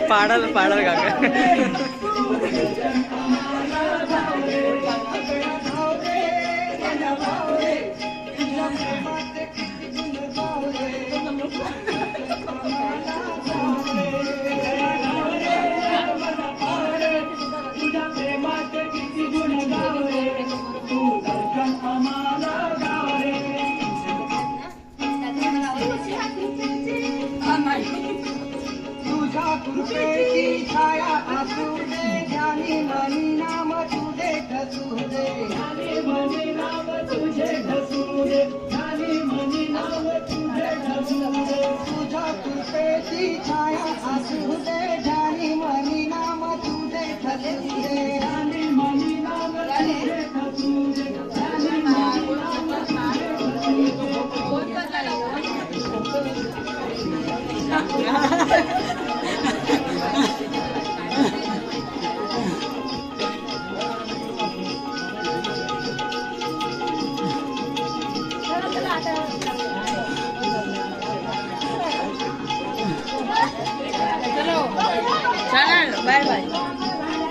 पाडल पाडल काका कृपेची छाया असू दे ध्यानी मनी नाम तुझे ठसू दे ध्यानी मनी नाम तुझे ठसू दे ध्यानी मनी नाम तुझे ठसू दे तुझ्या कृपेची छाया असू दे ध्यानी मनी नाम तुझे ठसू दे ध्यानी मनी नाम तुझे ठसू दे ध्यानी मनी नाम तुझे ठसू दे